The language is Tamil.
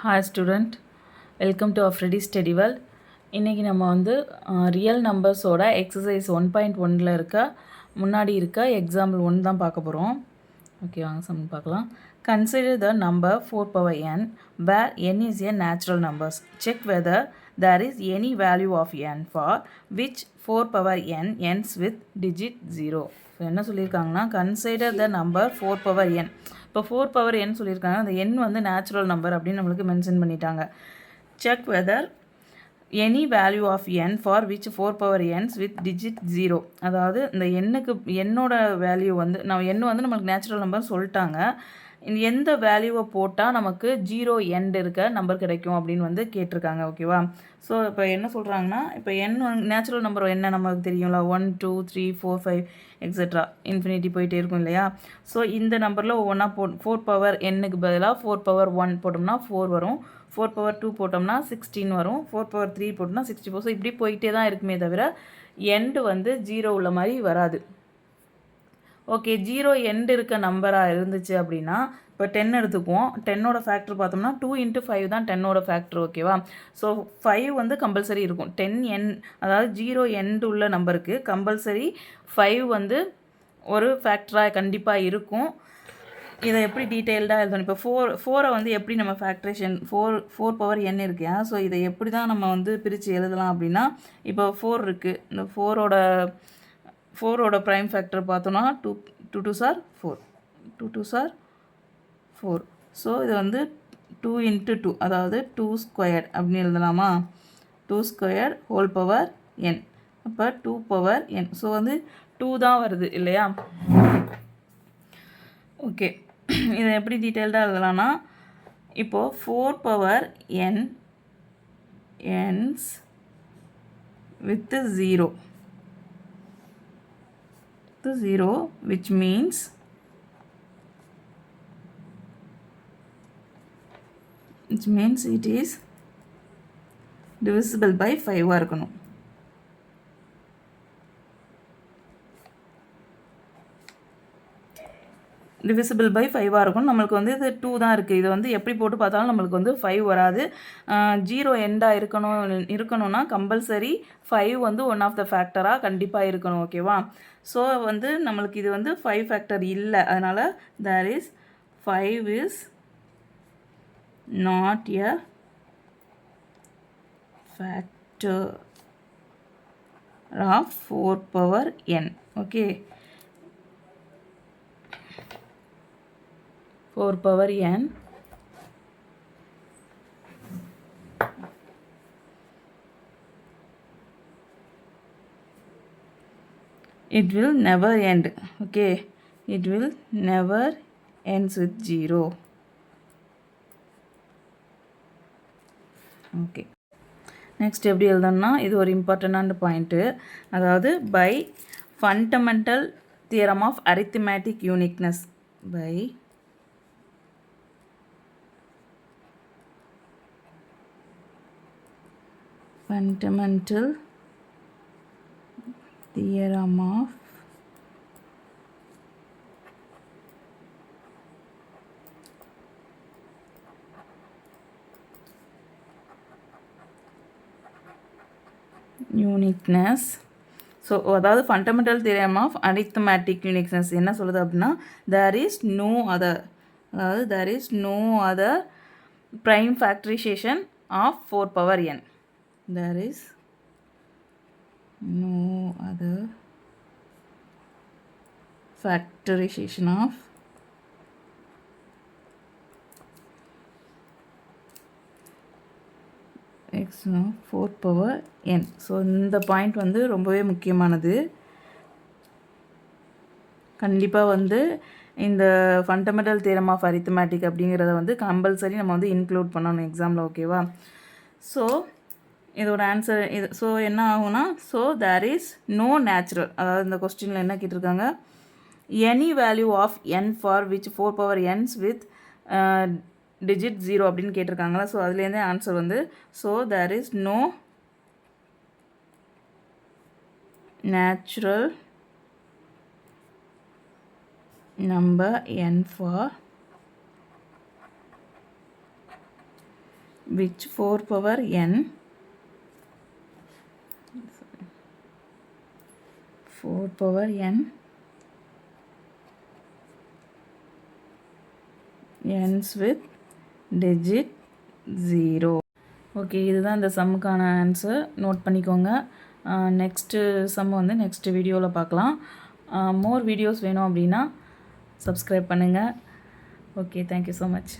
Hi student, welcome to Freddy Study World. இன்றைக்கி நம்ம வந்து ரியல் நம்பர்ஸோட எக்ஸசைஸ் 1.1ல் முன்னாடி இருக்க எக்ஸாம்பிள் 1 தான் பார்க்க போகிறோம். ஓகே, வாங்க சம் பார்க்கலாம். Consider the number 4 power n where n is a natural numbers. Check whether there is any value of n for which 4 power n ends with digit 0. என்ன சொல்லியிருக்காங்கன்னா consider the number 4 power n. இப்போ 4 பவர் n சொல்லியிருக்காங்க, அந்த n வந்து நேச்சுரல் நம்பர் அப்படின்னு நம்மளுக்கு மென்ஷன் பண்ணிட்டாங்க. Check whether any value of n for which 4 power ends with digit 0. அதாவது இந்த எண்ணுக்கு என்னோட வேல்யூ வந்து வந்து நம்மளுக்கு நேச்சுரல் நம்பர் சொல்லிட்டாங்க. எந்த வேல்யூவை போட்டால் நமக்கு 0 எண்ட் இருக்க நம்பர் கிடைக்கும் அப்படின்னு வந்து கேட்டிருக்காங்க. ஓகேவா? ஸோ இப்போ என்ன சொல்கிறாங்கன்னா, இப்போ நேச்சுரல் நம்பர் என்ன நமக்கு தெரியும்ல, 1 2 3 4 5 எக்ஸெட்ரா இன்ஃபினிட்டி போயிட்டே இருக்கும் இல்லையா? ஸோ இந்த நம்பரில் ஒவ்வொன்றா 4 பவர் என்னுக்கு பதிலாக 4 பவர் 1 போட்டோம்னா 4 வரும், 4 பவர் 2 போட்டோம்னா 16 வரும், 4 பவர் 3 போட்டோம்னா 64. ஸோ இப்படி போயிட்டே தான் இருக்குமே தவிர எண்டு வந்து 0 உள்ள மாதிரி வராது. ஓகே, 0 எண்டு இருக்க நம்பராக இருந்துச்சு அப்படின்னா இப்போ 10 எடுத்துக்குவோம். 10ஓட ஃபேக்டர் பார்த்தோம்னா 2 × 5 தான் 10ஓட ஃபேக்டர். ஓகேவா? ஸோ 5 வந்து கம்பல்சரி இருக்கும். 10 என் அதாவது 0 எண்டு உள்ள நம்பருக்கு கம்பல்சரி 5 வந்து ஒரு ஃபேக்டராக கண்டிப்பாக இருக்கும். இதை எப்படி டீட்டெயில்டாக எழுதணும், இப்போ 4 வந்து எப்படி நம்ம ஃபேக்டரேஷன் 4 பவர் n இருக்கியா, ஸோ இதை எப்படி தான் நம்ம வந்து பிரித்து எழுதலாம் அப்படின்னா, இப்போ 4 இருக்குது, இந்த 4ஓட ப்ரைம் ஃபேக்டர் பார்த்தோன்னா 2 2s are 4, 2s are 4. So இது வந்து 2 × 2, அதாவது 2 ஸ்கொயர் அப்படின்னு எழுதலாமா? 2 ஸ்கொயர் ஹோல் பவர் n. அப்போ 2 பவர் n. ஸோ வந்து 2 தான் வருது இல்லையா? ஓகே, இதை எப்படி டீட்டெயில்டாக எழுதலாம்னா, இப்போது 4 power n ends with 0. 0, which means it is divisible by 5 இருக்கணும். டிவிசிபிள் பை 5 இருக்கும். நம்மளுக்கு வந்து இது 2 தான் இருக்குது. இது வந்து எப்படி போட்டு பார்த்தாலும் நம்மளுக்கு வந்து 5 வராது. 0 எண்டாக இருக்கணும்னா கம்பல்சரி 5 வந்து ஒன் ஆஃப் த ஃபேக்டராக கண்டிப்பாக இருக்கணும். ஓகேவா? ஸோ வந்து நம்மளுக்கு இது வந்து 5 ஃபேக்டர் இல்லை, அதனால் there is 5 is not a factor of 4 power n. Okay, 4 power n it will never end. Okay, it will never ends with 0. Okay, next எப்படி எழுதணும்னா, இது ஒரு இம்பார்ட்டண்டான பாயிண்ட்டு. அதாவது by fundamental theorem of arithmetic uniqueness, by fundamental theorem of uniqueness. So அதாவது fundamental theorem of arithmetic uniqueness என்ன சொல்லுது அப்படின்னா, there is no other prime factorization of 4 power n. There is no other factorization of 4 power n. So இந்த பாயிண்ட் வந்து ரொம்பவே முக்கியமானது. கண்டிப்பாக வந்து இந்த ஃபண்டமெண்டல் தியரம் ஆஃப் அரித்மேட்டிக் அப்படிங்கிறத வந்து கம்பல்சரி நம்ம வந்து இன்க்ளூட் பண்ணணும் எக்ஸாமில். ஓகேவா? ஸோ இதோட ஆன்சர் இது. ஸோ என்ன ஆகும்னா, so there is no natural, அதாவது இந்த கொஸ்டினில் என்ன கேட்டிருக்காங்க, any value of n for which 4 power ends with digit 0 அப்படின்னு கேட்டிருக்காங்களா? ஸோ அதுலேருந்தே ஆன்சர் வந்து, so there is no natural number n for which 4 power n 4 power n ends with digit 0. Okay, இதுதான் இந்த சம்முக்கான ஆன்சர். நோட் பண்ணிக்கோங்க. நெக்ஸ்ட்டு சம் வந்து நெக்ஸ்ட் வீடியோவில் பார்க்கலாம். மோர் வீடியோஸ் வேணும் அப்படின்னா சப்ஸ்கிரைப் பண்ணுங்கள். Okay, thank you so much.